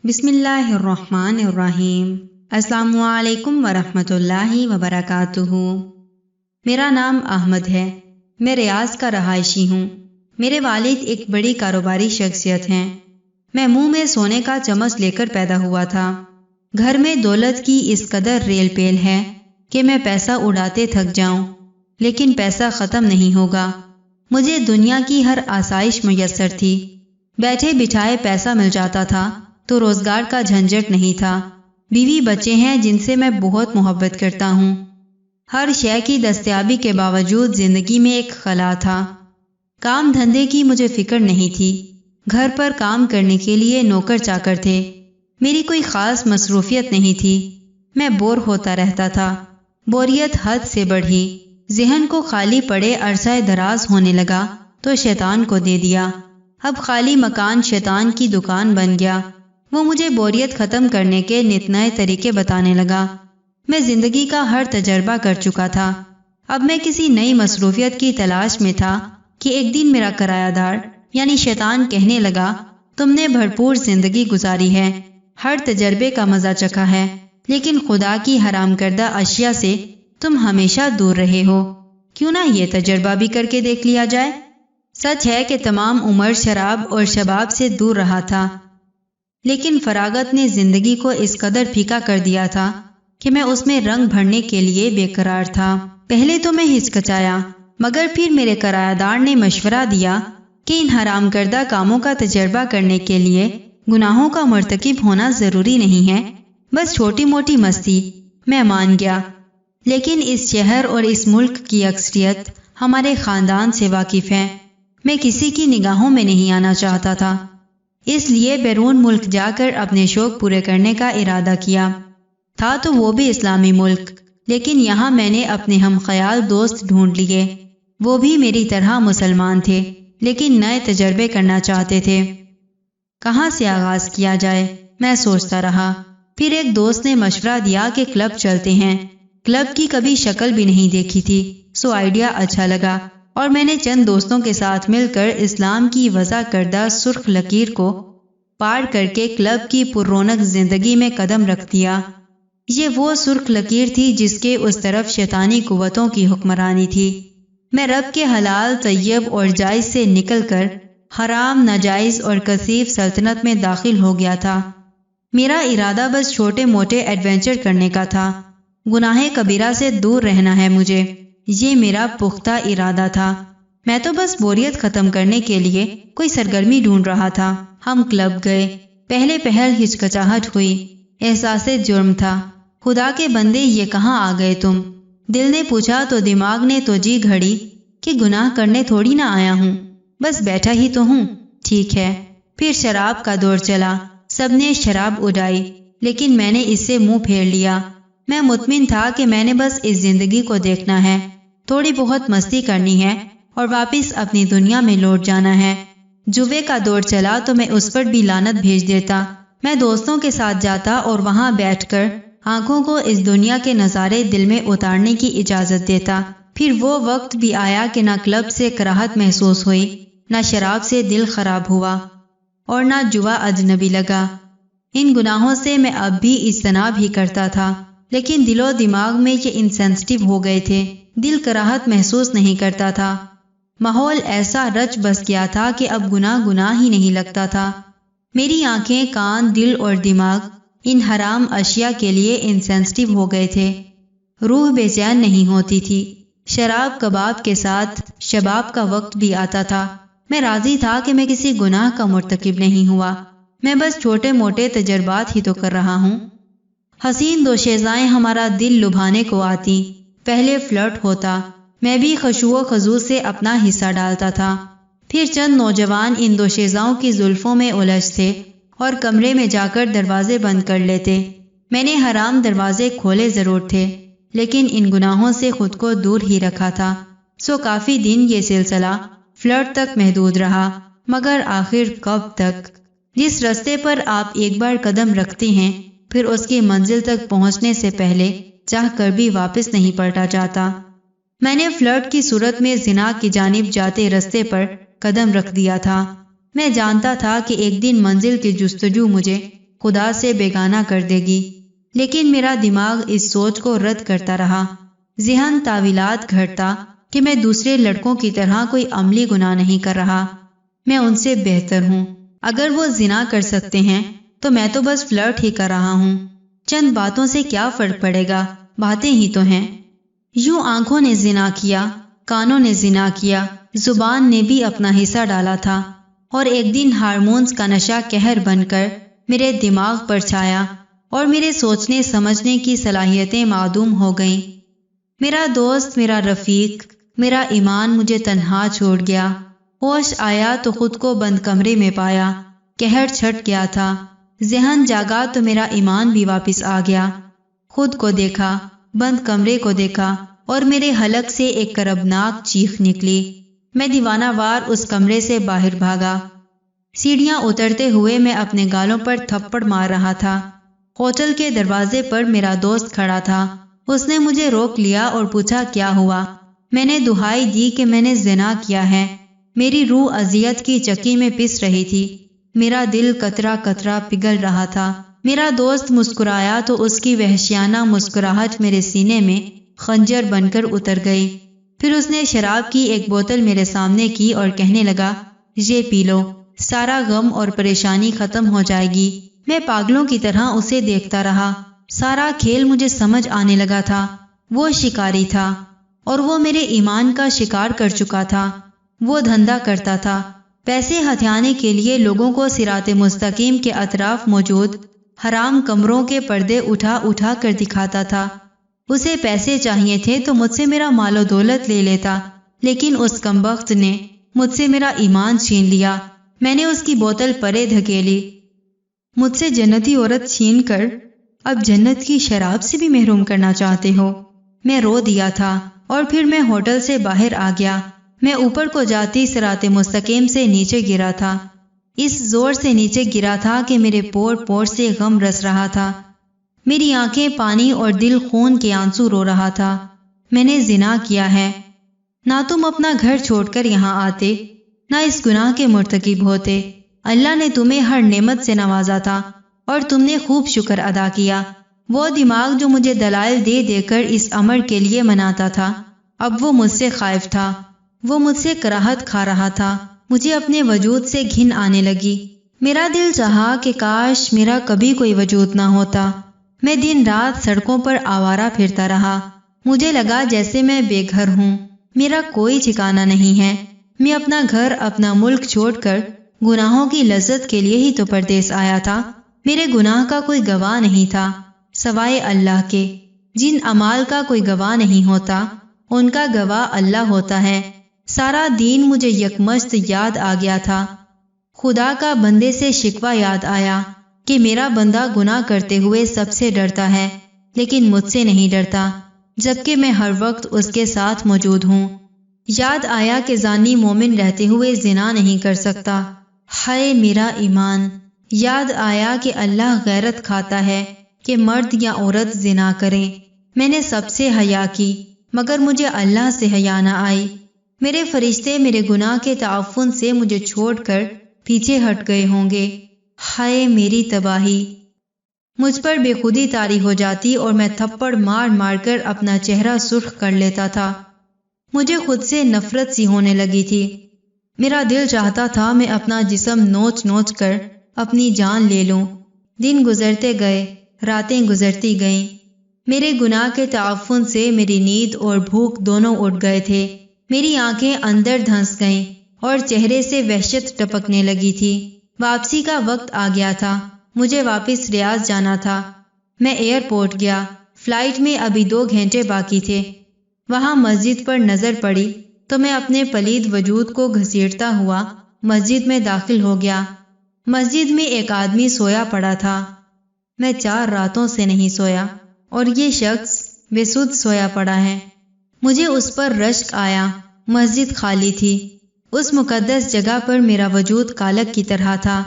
بسم اللہ الرحمن الرحیم۔ السلام علیکم ورحمۃ اللہ وبرکاتہ۔ میرا نام احمد ہے، میں ریاض کا رہائشی ہوں۔ میرے والد ایک بڑی کاروباری شخصیت ہیں۔ میں منہ میں سونے کا چمچ لے کر پیدا ہوا تھا۔ گھر میں دولت کی اس قدر ریل پیل ہے کہ میں پیسہ اڑاتے تھک جاؤں، لیکن پیسہ ختم نہیں ہوگا۔ مجھے دنیا کی ہر آسائش میسر تھی، بیٹھے بٹھائے پیسہ مل جاتا تھا تو روزگار کا جھنجٹ نہیں تھا۔ بیوی بچے ہیں جن سے میں بہت محبت کرتا ہوں۔ ہر شے کی دستیابی کے باوجود زندگی میں ایک خلا تھا۔ کام دھندے کی مجھے فکر نہیں تھی۔ گھر پر کام کرنے کے لیے نوکر چاکر تھے۔ میری کوئی خاص مصروفیت نہیں تھی۔ میں بور ہوتا رہتا تھا۔ بوریت حد سے بڑھی، ذہن کو خالی پڑے عرصہ دراز ہونے لگا تو شیطان کو دے دیا۔ اب خالی مکان شیطان کی دکان بن گیا۔ وہ مجھے بوریت ختم کرنے کے نت نئے طریقے بتانے لگا۔ میں زندگی کا ہر تجربہ کر چکا تھا۔ اب میں کسی نئی مصروفیت کی تلاش میں تھا کہ ایک دن میرا کرایہ دار یعنی شیطان کہنے لگا، تم نے بھرپور زندگی گزاری ہے، ہر تجربے کا مزہ چکھا ہے، لیکن خدا کی حرام کردہ اشیاء سے تم ہمیشہ دور رہے ہو، کیوں نہ یہ تجربہ بھی کر کے دیکھ لیا جائے؟ سچ ہے کہ تمام عمر شراب اور شباب سے دور رہا تھا، لیکن فراغت نے زندگی کو اس قدر پھیکا کر دیا تھا کہ میں اس میں رنگ بھرنے کے لیے بے قرار تھا۔ پہلے تو میں ہچکچایا، مگر پھر میرے کرایہ دار نے مشورہ دیا کہ ان حرام کردہ کاموں کا تجربہ کرنے کے لیے گناہوں کا مرتکب ہونا ضروری نہیں ہے، بس چھوٹی موٹی مستی۔ میں مان گیا، لیکن اس شہر اور اس ملک کی اکثریت ہمارے خاندان سے واقف ہے۔ میں کسی کی نگاہوں میں نہیں آنا چاہتا تھا، اس لیے بیرون ملک جا کر اپنے شوق پورے کرنے کا ارادہ کیا۔ تھا تو وہ بھی اسلامی ملک، لیکن یہاں میں نے اپنے ہم خیال دوست ڈھونڈ لیے۔ وہ بھی میری طرح مسلمان تھے، لیکن نئے تجربے کرنا چاہتے تھے۔ کہاں سے آغاز کیا جائے، میں سوچتا رہا۔ پھر ایک دوست نے مشورہ دیا کہ کلب چلتے ہیں۔ کلب کی کبھی شکل بھی نہیں دیکھی تھی، سو آئیڈیا اچھا لگا، اور میں نے چند دوستوں کے ساتھ مل کر اسلام کی وضع کردہ سرخ لکیر کو پار کر کے کلب کی پر رونق زندگی میں قدم رکھ دیا۔ یہ وہ سرخ لکیر تھی جس کے اس طرف شیطانی قوتوں کی حکمرانی تھی۔ میں رب کے حلال، طیب اور جائز سے نکل کر حرام، ناجائز اور کثیف سلطنت میں داخل ہو گیا تھا۔ میرا ارادہ بس چھوٹے موٹے ایڈونچر کرنے کا تھا، گناہ کبیرہ سے دور رہنا ہے مجھے، یہ میرا پختہ ارادہ تھا۔ میں تو بس بوریت ختم کرنے کے لیے کوئی سرگرمی ڈھونڈ رہا تھا۔ ہم کلب گئے۔ پہلے پہل ہچکچاہٹ ہوئی، احساس جرم تھا۔ خدا کے بندے، یہ کہاں آ گئے تم؟ دل نے پوچھا تو دماغ نے تو جی گھڑی کہ گناہ کرنے تھوڑی نہ آیا ہوں، بس بیٹھا ہی تو ہوں۔ ٹھیک ہے۔ پھر شراب کا دور چلا، سب نے شراب اڑائی، لیکن میں نے اس سے منہ پھیر لیا۔ میں مطمئن تھا کہ میں نے بس اس زندگی کو دیکھنا ہے، تھوڑی بہت مستی کرنی ہے اور واپس اپنی دنیا میں لوٹ جانا ہے۔ جوے کا دور چلا تو میں اس پر بھی لعنت بھیج دیتا۔ میں دوستوں کے ساتھ جاتا اور وہاں بیٹھ کر آنکھوں کو اس دنیا کے نظارے دل میں اتارنے کی اجازت دیتا۔ پھر وہ وقت بھی آیا کہ نہ کلب سے کراہت محسوس ہوئی، نہ شراب سے دل خراب ہوا، اور نہ جوا اجنبی لگا۔ ان گناہوں سے میں اب بھی اجتناب ہی کرتا تھا، لیکن دل و دماغ میں یہ انسینسٹیو ہو گئے تھے، دل کراہت محسوس نہیں کرتا تھا۔ ماحول ایسا رچ بس گیا تھا کہ اب گناہ ہی نہیں لگتا تھا۔ میری آنکھیں، کان، دل اور دماغ ان حرام اشیاء کے لیے انسینسٹیو ہو گئے تھے۔ روح بے چین نہیں ہوتی تھی۔ شراب کباب کے ساتھ شباب کا وقت بھی آتا تھا۔ میں راضی تھا کہ میں کسی گناہ کا مرتکب نہیں ہوا، میں بس چھوٹے موٹے تجربات ہی تو کر رہا ہوں۔ حسین دوشیزائیں ہمارا دل لبھانے کو آتی۔ پہلے فلرٹ ہوتا، میں بھی خشوع و خضوع سے اپنا حصہ ڈالتا تھا۔ پھر چند نوجوان ان دوشیزاؤں کی زلفوں میں الجھتے اور کمرے میں جا کر دروازے بند کر لیتے۔ میں نے حرام دروازے کھولے ضرور تھے، لیکن ان گناہوں سے خود کو دور ہی رکھا تھا۔ سو کافی دن یہ سلسلہ فلرٹ تک محدود رہا، مگر آخر کب تک؟ جس رستے پر آپ ایک بار قدم رکھتے ہیں، پھر اس کی منزل تک پہنچنے سے پہلے چاہ کر بھی واپس نہیں پلٹا جاتا۔ میں نے فلرٹ کی صورت میں زنا کی جانب جاتے رستے پر قدم رکھ دیا تھا۔ میں جانتا تھا کہ ایک دن منزل کی جستجو مجھے خدا سے بیگانہ کر دے گی، لیکن میرا دماغ اس سوچ کو رد کرتا رہا۔ ذہن تعویلات گھڑتا کہ میں دوسرے لڑکوں کی طرح کوئی عملی گناہ نہیں کر رہا، میں ان سے بہتر ہوں۔ اگر وہ زنا کر سکتے ہیں تو میں تو بس فلرٹ ہی کر رہا ہوں، چند باتوں سے کیا فرق پڑے گا، باتیں ہی تو ہیں۔ یوں آنکھوں نے زنا کیا، کانوں نے زنا کیا، زبان نے بھی اپنا حصہ ڈالا تھا، اور ایک دن ہارمونز کا نشہ قہر بن کر میرے دماغ پر چھایا اور میرے سوچنے سمجھنے کی صلاحیتیں معدوم ہو گئیں۔ میرا دوست، میرا رفیق، میرا ایمان مجھے تنہا چھوڑ گیا۔ ہوش آیا تو خود کو بند کمرے میں پایا، قہر چھٹ گیا تھا۔ ذہن جاگا تو میرا ایمان بھی واپس آ گیا۔ خود کو دیکھا، بند کمرے کو دیکھا، اور میرے حلق سے ایک کربناک چیخ نکلی۔ میں دیوانہ وار اس کمرے سے باہر بھاگا۔ سیڑھیاں اترتے ہوئے میں اپنے گالوں پر تھپڑ مار رہا تھا۔ ہوٹل کے دروازے پر میرا دوست کھڑا تھا۔ اس نے مجھے روک لیا اور پوچھا کیا ہوا۔ میں نے دہائی دی کہ میں نے زنا کیا ہے۔ میری روح اذیت کی چکی میں پس رہی تھی، میرا دل قطرہ قطرہ پگھل رہا تھا۔ میرا دوست مسکرایا تو اس کی وحشیانہ مسکراہٹ میرے سینے میں خنجر بن کر اتر گئی۔ پھر اس نے شراب کی ایک بوتل میرے سامنے کی اور کہنے لگا، یہ پی لو، سارا غم اور پریشانی ختم ہو جائے گی۔ میں پاگلوں کی طرح اسے دیکھتا رہا۔ سارا کھیل مجھے سمجھ آنے لگا تھا۔ وہ شکاری تھا اور وہ میرے ایمان کا شکار کر چکا تھا۔ وہ دھندا کرتا تھا، پیسے ہتھیانے کے لیے لوگوں کو صراط مستقیم کے اطراف موجود حرام کمروں کے پردے اٹھا اٹھا کر دکھاتا تھا۔ اسے پیسے چاہیے تھے تو مجھ سے میرا مال و دولت لے لیتا، لیکن اس کمبخت نے مجھ سے میرا ایمان چھین لیا۔ میں نے اس کی بوتل پرے دھکیلی۔ مجھ سے جنتی عورت چھین کر اب جنت کی شراب سے بھی محروم کرنا چاہتے ہو؟ میں رو دیا تھا اور پھر میں ہوٹل سے باہر آ گیا۔ میں اوپر کو جاتی صراط مستقیم سے نیچے گرا تھا۔ اس زور سے نیچے گرا تھا کہ میرے پور پور سے غم رس رہا تھا۔ میری آنکھیں پانی اور دل خون کے آنسو رو رہا تھا۔ میں نے زنا کیا ہے۔ نہ تم اپنا گھر چھوڑ کر یہاں آتے، نہ اس گناہ کے مرتکب ہوتے۔ اللہ نے تمہیں ہر نعمت سے نوازا تھا اور تم نے خوب شکر ادا کیا۔ وہ دماغ جو مجھے دلائل دے دے کر اس امر کے لیے مناتا تھا، اب وہ مجھ سے خائف تھا۔ وہ مجھ سے کراہت کھا رہا تھا۔ مجھے اپنے وجود سے گھن آنے لگی۔ میرا دل چاہا کہ کاش میرا کبھی کوئی وجود نہ ہوتا۔ میں دن رات سڑکوں پر آوارہ پھرتا رہا۔ مجھے لگا جیسے میں بے گھر ہوں، میرا کوئی ٹھکانہ نہیں ہے۔ میں اپنا گھر، اپنا ملک چھوڑ کر گناہوں کی لذت کے لیے ہی تو پردیس آیا تھا۔ میرے گناہ کا کوئی گواہ نہیں تھا سوائے اللہ کے۔ جن اعمال کا کوئی گواہ نہیں ہوتا، ان کا گواہ اللہ ہوتا ہے۔ سارا دین مجھے یکمشت یاد آ گیا تھا۔ خدا کا بندے سے شکوہ یاد آیا کہ میرا بندہ گناہ کرتے ہوئے سب سے ڈرتا ہے، لیکن مجھ سے نہیں ڈرتا، جبکہ میں ہر وقت اس کے ساتھ موجود ہوں۔ یاد آیا کہ زانی مومن رہتے ہوئے زنا نہیں کر سکتا۔ ہائے میرا ایمان! یاد آیا کہ اللہ غیرت کھاتا ہے کہ مرد یا عورت زنا کریں۔ میں نے سب سے حیا کی، مگر مجھے اللہ سے حیا نہ آئی۔ میرے فرشتے میرے گناہ کے تعفن سے مجھے چھوڑ کر پیچھے ہٹ گئے ہوں گے۔ ہائے میری تباہی! مجھ پر بے خودی طاری ہو جاتی اور میں تھپڑ مار مار کر اپنا چہرہ سرخ کر لیتا تھا۔ مجھے خود سے نفرت سی ہونے لگی تھی۔ میرا دل چاہتا تھا میں اپنا جسم نوچ نوچ کر اپنی جان لے لوں۔ دن گزرتے گئے، راتیں گزرتی گئیں۔ میرے گناہ کے تعفن سے میری نیند اور بھوک دونوں اٹھ گئے تھے۔ میری آنکھیں اندر دھنس گئیں اور چہرے سے وحشت ٹپکنے لگی تھی۔ واپسی کا وقت آ گیا تھا۔ مجھے واپس ریاض جانا تھا۔ میں ایئرپورٹ گیا۔ فلائٹ میں ابھی 2 گھنٹے باقی تھے۔ وہاں مسجد پر نظر پڑی تو میں اپنے پلید وجود کو گھسیٹتا ہوا مسجد میں داخل ہو گیا۔ مسجد میں ایک آدمی سویا پڑا تھا۔ میں 4 راتوں سے نہیں سویا اور یہ شخص بے سدھ سویا پڑا ہے۔ مجھے اس پر رشک آیا۔ مسجد خالی تھی۔ اس مقدس جگہ پر میرا وجود کالک کی طرح تھا۔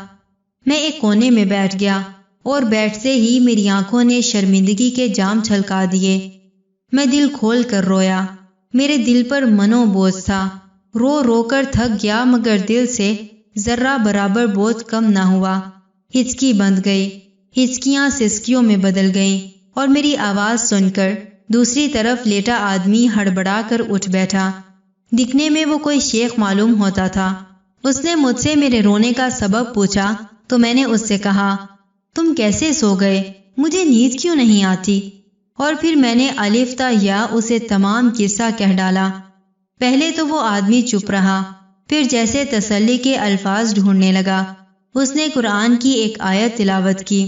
میں ایک کونے میں بیٹھ گیا اور بیٹھتے ہی میری آنکھوں نے شرمندگی کے جام چھلکا دیے۔ میں دل کھول کر رویا۔ میرے دل پر منو بوجھ تھا۔ رو رو کر تھک گیا مگر دل سے ذرہ برابر بوجھ کم نہ ہوا۔ ہچکی بند گئی۔ ہچکیاں سسکیوں میں بدل گئیں اور میری آواز سن کر دوسری طرف لیٹا آدمی ہڑبڑا کر اٹھ بیٹھا۔ دکھنے میں وہ کوئی شیخ معلوم ہوتا تھا۔ اس نے مجھ سے میرے رونے کا سبب پوچھا تو میں نے اس سے کہا، تم کیسے سو گئے؟ مجھے نیند کیوں نہیں آتی؟ اور پھر میں نے الف تا یا اسے تمام قصہ کہہ ڈالا۔ پہلے تو وہ آدمی چپ رہا، پھر جیسے تسلی کے الفاظ ڈھونڈنے لگا، اس نے قرآن کی ایک آیت تلاوت کی۔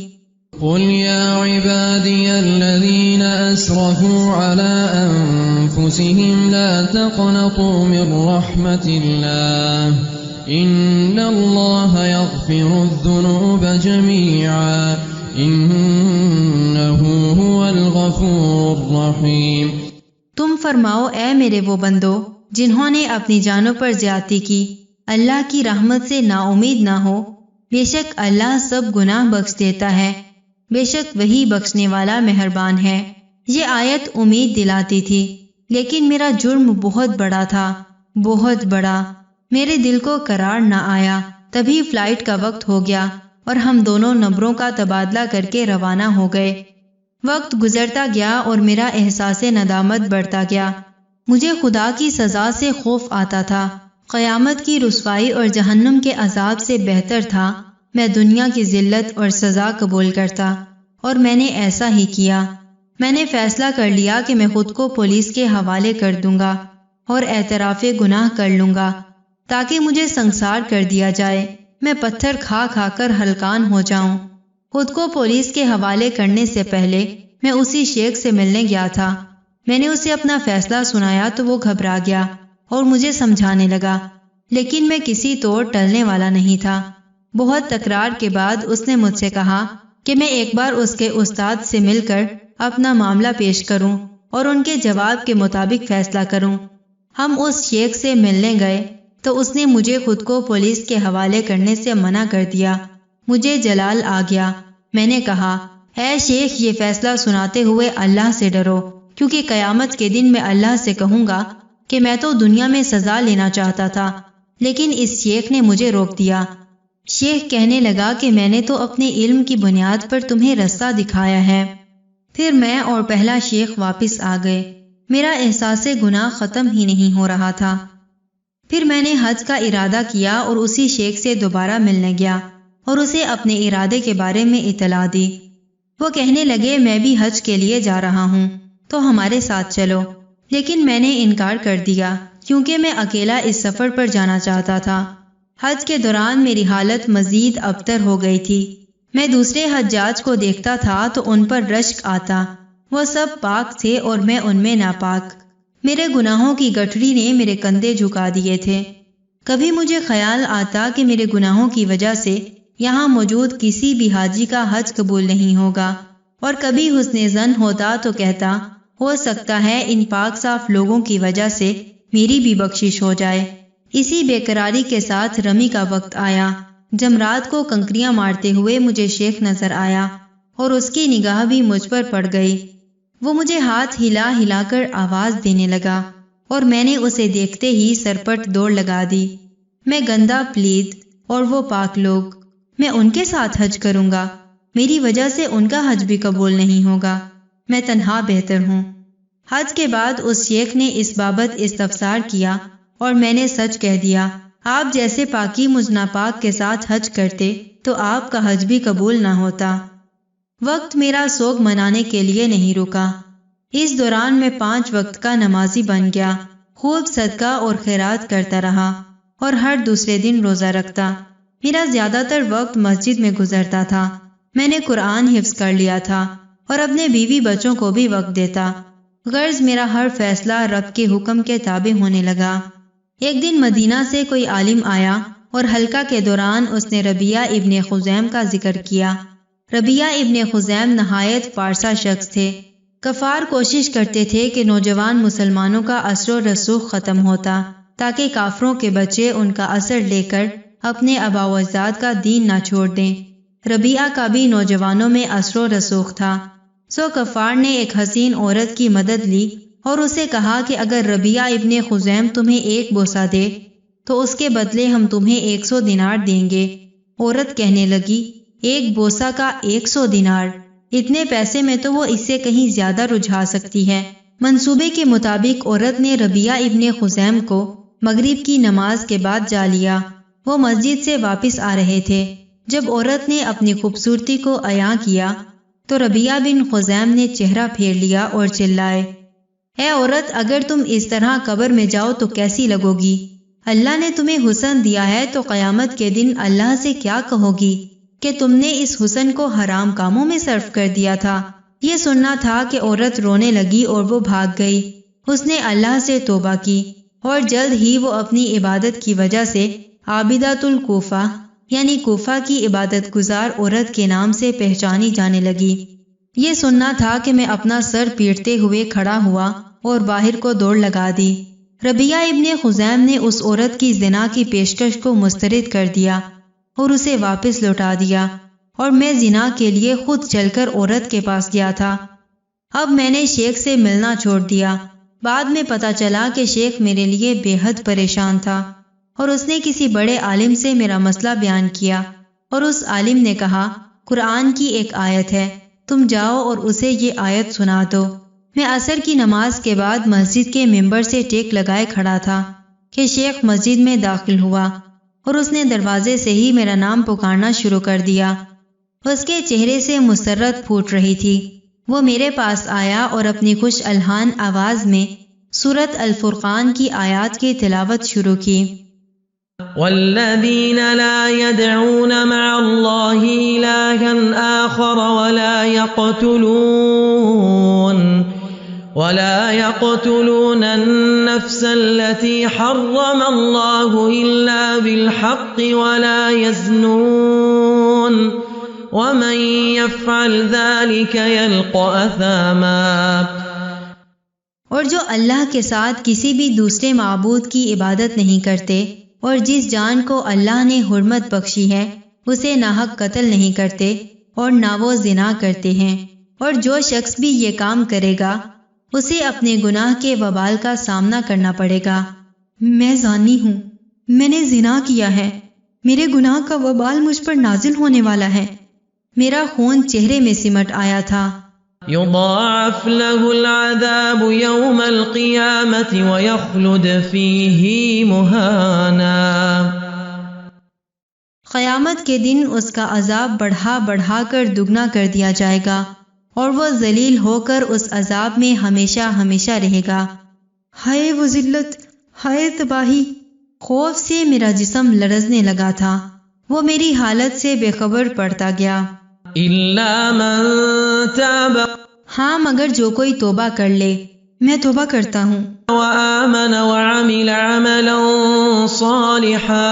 قل يا عبادي الذين أسرفوا على أنفسهم لا تقنطوا من رحمة الله إن الله يغفر الذنوب جميعا إنه هو الغفور الرحيم۔ تم فرماؤ اے میرے وہ بندو جنہوں نے اپنی جانوں پر زیادتی کی، اللہ کی رحمت سے نا امید نہ ہو، بے شک اللہ سب گناہ بخش دیتا ہے، بے شک وہی بخشنے والا مہربان ہے۔ یہ آیت امید دلاتی تھی، لیکن میرا جرم بہت بڑا تھا، بہت بڑا۔ میرے دل کو قرار نہ آیا۔ تبھی فلائٹ کا وقت ہو گیا اور ہم دونوں نمبروں کا تبادلہ کر کے روانہ ہو گئے۔ وقت گزرتا گیا اور میرا احساس ندامت بڑھتا گیا۔ مجھے خدا کی سزا سے خوف آتا تھا۔ قیامت کی رسوائی اور جہنم کے عذاب سے بہتر تھا میں دنیا کی ذلت اور سزا قبول کرتا، اور میں نے ایسا ہی کیا۔ میں نے فیصلہ کر لیا کہ میں خود کو پولیس کے حوالے کر دوں گا اور اعتراف گناہ کر لوں گا تاکہ مجھے سنسار کر دیا جائے، میں پتھر کھا کھا کر ہلکان ہو جاؤں۔ خود کو پولیس کے حوالے کرنے سے پہلے میں اسی شیخ سے ملنے گیا تھا۔ میں نے اسے اپنا فیصلہ سنایا تو وہ گھبرا گیا اور مجھے سمجھانے لگا، لیکن میں کسی طور ٹلنے والا نہیں تھا۔ بہت تکرار کے بعد اس نے مجھ سے کہا کہ میں ایک بار اس کے استاد سے مل کر اپنا معاملہ پیش کروں اور ان کے جواب کے مطابق فیصلہ کروں۔ ہم اس شیخ سے ملنے گئے تو اس نے مجھے خود کو پولیس کے حوالے کرنے سے منع کر دیا۔ مجھے جلال آ گیا۔ میں نے کہا، اے شیخ، یہ فیصلہ سناتے ہوئے اللہ سے ڈرو، کیونکہ قیامت کے دن میں اللہ سے کہوں گا کہ میں تو دنیا میں سزا لینا چاہتا تھا، لیکن اس شیخ نے مجھے روک دیا۔ شیخ کہنے لگا کہ میں نے تو اپنے علم کی بنیاد پر تمہیں رستہ دکھایا ہے۔ پھر میں اور پہلا شیخ واپس آ گئے۔ میرا احساس گناہ ختم ہی نہیں ہو رہا تھا۔ پھر میں نے حج کا ارادہ کیا اور اسی شیخ سے دوبارہ ملنے گیا اور اسے اپنے ارادے کے بارے میں اطلاع دی۔ وہ کہنے لگے، میں بھی حج کے لیے جا رہا ہوں تو ہمارے ساتھ چلو، لیکن میں نے انکار کر دیا کیونکہ میں اکیلا اس سفر پر جانا چاہتا تھا۔ حج کے دوران میری حالت مزید ابتر ہو گئی تھی۔ میں دوسرے حجاج کو دیکھتا تھا تو ان پر رشک آتا، وہ سب پاک تھے اور میں ان میں ناپاک۔ میرے گناہوں کی گٹھڑی نے میرے کندھے جھکا دیے تھے۔ کبھی مجھے خیال آتا کہ میرے گناہوں کی وجہ سے یہاں موجود کسی بھی حاجی کا حج قبول نہیں ہوگا، اور کبھی حسن ظن ہوتا تو کہتا، ہو سکتا ہے ان پاک صاف لوگوں کی وجہ سے میری بھی بخشش ہو جائے۔ اسی بے قراری کے ساتھ رمی کا وقت آیا۔ جمرات کو کنکریاں مارتے ہوئے مجھے شیخ نظر آیا اور اس کی نگاہ بھی مجھ پر پڑ گئی۔ وہ مجھے ہاتھ ہلا ہلا کر آواز دینے لگا اور میں نے اسے دیکھتے ہی سرپٹ دوڑ لگا دی۔ میں گندا پلید اور وہ پاک لوگ، میں ان کے ساتھ حج کروں گا، میری وجہ سے ان کا حج بھی قبول نہیں ہوگا، میں تنہا بہتر ہوں۔ حج کے بعد اس شیخ نے اس بابت استفسار کیا اور میں نے سچ کہہ دیا۔ آپ جیسے پاکی مجھ ناپاک کے ساتھ حج کرتے تو آپ کا حج بھی قبول نہ ہوتا۔ وقت میرا سوگ منانے کے لیے نہیں رکا۔ اس دوران میں 5 وقت کا نمازی بن گیا، خوب صدقہ اور خیرات کرتا رہا اور ہر دوسرے دن روزہ رکھتا۔ میرا زیادہ تر وقت مسجد میں گزرتا تھا۔ میں نے قرآن حفظ کر لیا تھا اور اپنے بیوی بچوں کو بھی وقت دیتا۔ غرض میرا ہر فیصلہ رب کے حکم کے تابع ہونے لگا۔ ایک دن مدینہ سے کوئی عالم آیا اور حلقہ کے دوران اس نے ربیعہ ابن خزیم کا ذکر کیا۔ ربیعہ ابن خزیم نہایت پارسا شخص تھے۔ کفار کوشش کرتے تھے کہ نوجوان مسلمانوں کا اثر و رسوخ ختم ہوتا تاکہ کافروں کے بچے ان کا اثر لے کر اپنے آباء و اجداد کا دین نہ چھوڑ دیں۔ ربیعہ کا بھی نوجوانوں میں اثر و رسوخ تھا، سو کفار نے ایک حسین عورت کی مدد لی اور اسے کہا کہ اگر ربیعہ ابن خزیم تمہیں 1 بوسہ دے تو اس کے بدلے ہم تمہیں 100 دینار دیں گے۔ عورت کہنے لگی، ایک بوسہ کا 100 دینار، اتنے پیسے میں تو وہ اس سے کہیں زیادہ رجھا سکتی ہے۔ منصوبے کے مطابق عورت نے ربیعہ ابن خثیم کو مغرب کی نماز کے بعد جا لیا۔ وہ مسجد سے واپس آ رہے تھے۔ جب عورت نے اپنی خوبصورتی کو عیاں کیا تو ربیعہ بن خثیم نے چہرہ پھیر لیا اور چلائے، اے عورت، اگر تم اس طرح قبر میں جاؤ تو کیسی لگو گی؟ اللہ نے تمہیں حسن دیا ہے تو قیامت کے دن اللہ سے کیا کہو گی کہ تم نے اس حسن کو حرام کاموں میں صرف کر دیا تھا۔ یہ سننا تھا کہ عورت رونے لگی اور وہ بھاگ گئی۔ اس نے اللہ سے توبہ کی اور جلد ہی وہ اپنی عبادت کی وجہ سے عابدۃ الکوفہ یعنی کوفہ کی عبادت گزار عورت کے نام سے پہچانی جانے لگی۔ یہ سننا تھا کہ میں اپنا سر پیٹتے ہوئے کھڑا ہوا اور باہر کو دوڑ لگا دی۔ ربیعہ ابن خثیم نے اس عورت کی زنا کی پیشکش کو مسترد کر دیا اور اسے واپس لوٹا دیا، اور میں زنا کے لیے خود چل کر عورت کے پاس گیا تھا۔ اب میں نے شیخ سے ملنا چھوڑ دیا۔ بعد میں پتہ چلا کہ شیخ میرے لیے بے حد پریشان تھا، اور اس نے کسی بڑے عالم سے میرا مسئلہ بیان کیا، اور اس عالم نے کہا، قرآن کی ایک آیت ہے، تم جاؤ اور اسے یہ آیت سنا دو۔ میں عصر کی نماز کے بعد مسجد کے ممبر سے ٹیک لگائے کھڑا تھا کہ شیخ مسجد میں داخل ہوا، اور اس نے دروازے سے ہی میرا نام پکارنا شروع کر دیا۔ اس کے چہرے سے مسرت پھوٹ رہی تھی۔ وہ میرے پاس آیا اور اپنی خوش الحان آواز میں سورۃ الفرقان کی آیات کی تلاوت شروع کی۔ والذین لا يدعون مع اللہ الہا آخر ولا يقتلون النفس التي حرم الله إلا بالحق ولا يزنون ومن يفعل ذلك يلقى أثاما۔ اور جو اللہ کے ساتھ کسی بھی دوسرے معبود کی عبادت نہیں کرتے اور جس جان کو اللہ نے حرمت بخشی ہے اسے ناحق قتل نہیں کرتے اور نہ وہ زنا کرتے ہیں، اور جو شخص بھی یہ کام کرے گا اسے اپنے گناہ کے وبال کا سامنا کرنا پڑے گا۔ میں زانی ہوں، میں نے زنا کیا ہے، میرے گناہ کا وبال مجھ پر نازل ہونے والا ہے۔ میرا خون چہرے میں سمٹ آیا تھا۔ يضاعف له العذاب يوم القيامة ويخلد فيه مهانا۔ قیامت کے دن اس کا عذاب بڑھا بڑھا کر دگنا کر دیا جائے گا، اور وہ ذلیل ہو کر اس عذاب میں ہمیشہ ہمیشہ رہے گا۔ ہائے وہ ذلت، ہائے تباہی! خوف سے میرا جسم لرزنے لگا تھا۔ وہ میری حالت سے بے خبر پڑتا گیا۔ إلا من تاب ہاں، مگر جو کوئی توبہ کر لے۔ میں توبہ کرتا ہوں۔ وآمن وعمل عملا صالحا،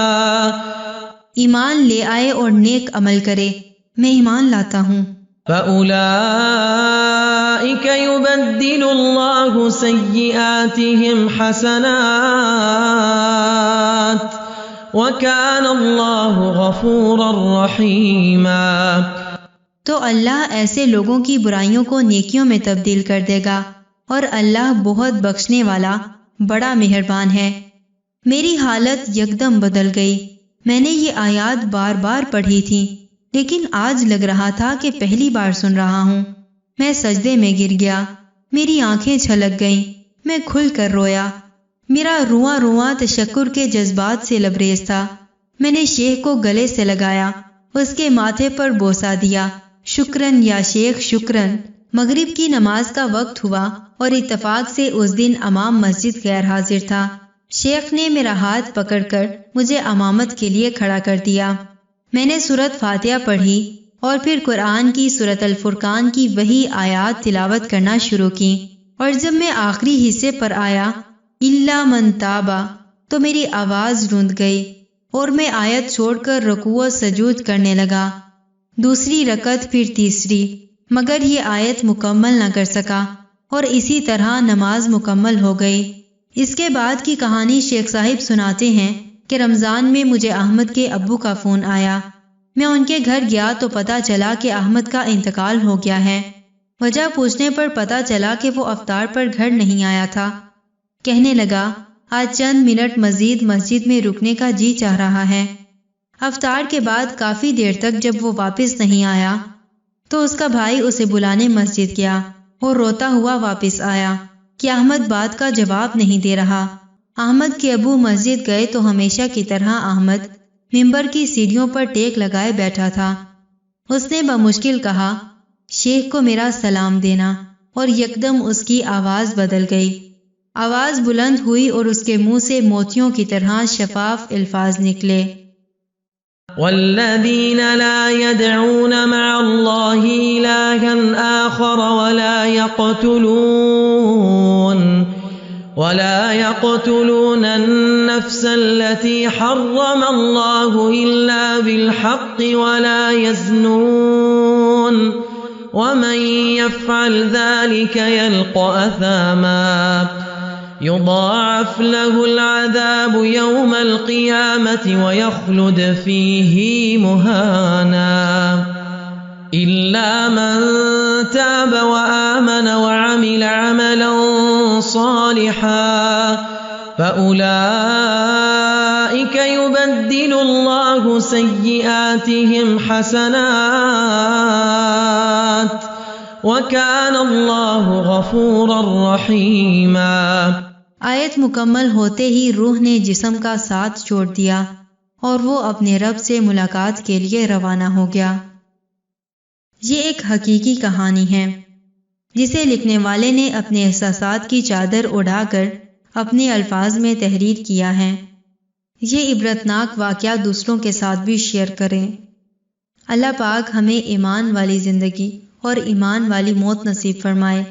ایمان لے آئے اور نیک عمل کرے۔ میں ایمان لاتا ہوں۔ فأولئك يبدل الله سيئاتهم حسنات وكان الله غفورا رحيما۔ تو اللہ ایسے لوگوں کی برائیوں کو نیکیوں میں تبدیل کر دے گا، اور اللہ بہت بخشنے والا بڑا مہربان ہے۔ میری حالت یکدم بدل گئی۔ میں نے یہ آیات بار بار پڑھی تھی، لیکن آج لگ رہا تھا کہ پہلی بار سن رہا ہوں۔ میں سجدے میں گر گیا، میری آنکھیں چھلک گئیں، میں کھل کر رویا۔ میرا رواں رواں تشکر کے جذبات سے لبریز تھا۔ میں نے شیخ کو گلے سے لگایا، اس کے ماتھے پر بوسہ دیا۔ شکرن یا شیخ شکرن۔ مغرب کی نماز کا وقت ہوا اور اتفاق سے اس دن امام مسجد غیر حاضر تھا۔ شیخ نے میرا ہاتھ پکڑ کر مجھے امامت کے لیے کھڑا کر دیا۔ میں نے سورۃ فاتحہ پڑھی اور پھر قرآن کی سورۃ الفرقان کی وہی آیات تلاوت کرنا شروع کی، اور جب میں آخری حصے پر آیا الا من تابا تو میری آواز روند گئی اور میں آیت چھوڑ کر رکوع و سجود کرنے لگا۔ دوسری رکعت، پھر تیسری، مگر یہ آیت مکمل نہ کر سکا، اور اسی طرح نماز مکمل ہو گئی۔ اس کے بعد کی کہانی شیخ صاحب سناتے ہیں کہ رمضان میں مجھے احمد کے ابو کا فون آیا۔ میں ان کے گھر گیا تو پتہ چلا کہ احمد کا انتقال ہو گیا ہے۔ وجہ پوچھنے پر پتہ چلا کہ وہ افطار پر گھر نہیں آیا تھا۔ کہنے لگا، آج چند منٹ مزید مسجد میں رکنے کا جی چاہ رہا ہے۔ افطار کے بعد کافی دیر تک جب وہ واپس نہیں آیا تو اس کا بھائی اسے بلانے مسجد گیا اور روتا ہوا واپس آیا کہ احمد بات کا جواب نہیں دے رہا۔ احمد کے ابو مسجد گئے تو ہمیشہ کی طرح احمد ممبر کی سیڑھیوں پر ٹیک لگائے بیٹھا تھا۔ اس نے بمشکل کہا، شیخ کو میرا سلام دینا، اور یکدم اس کی آواز بدل گئی۔ آواز بلند ہوئی اور اس کے منہ سے موتیوں کی طرح شفاف الفاظ نکلے۔ والذین لا يدعون مع اللہ الہا آخر ولا يقتلون النفس التي حرم الله إلا بالحق ولا يزنون ومن يفعل ذلك يلقى أثاما يضاعف له العذاب يوم القيامة ويخلد فيه مهانا إلا من تاب وآمن وعمل عملا صالحا فأولئك يبدل الله سيئاتهم حسنات وكان الله غفورا رحيما۔ آیت مکمل ہوتے ہی روح نے جسم کا ساتھ چھوڑ دیا اور وہ اپنے رب سے ملاقات کے لیے روانہ ہو گیا۔ یہ ایک حقیقی کہانی ہے جسے لکھنے والے نے اپنے احساسات کی چادر اڑا کر اپنے الفاظ میں تحریر کیا ہے۔ یہ عبرتناک واقعہ دوسروں کے ساتھ بھی شیئر کریں۔ اللہ پاک ہمیں ایمان والی زندگی اور ایمان والی موت نصیب فرمائے۔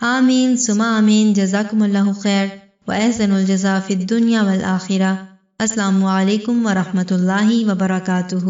آمین ثم آمین۔ جزاکم اللہ خیر وأحسن الجزاء فی الدنیا والآخرہ۔ السلام علیکم ورحمۃ اللہ وبرکاتہ۔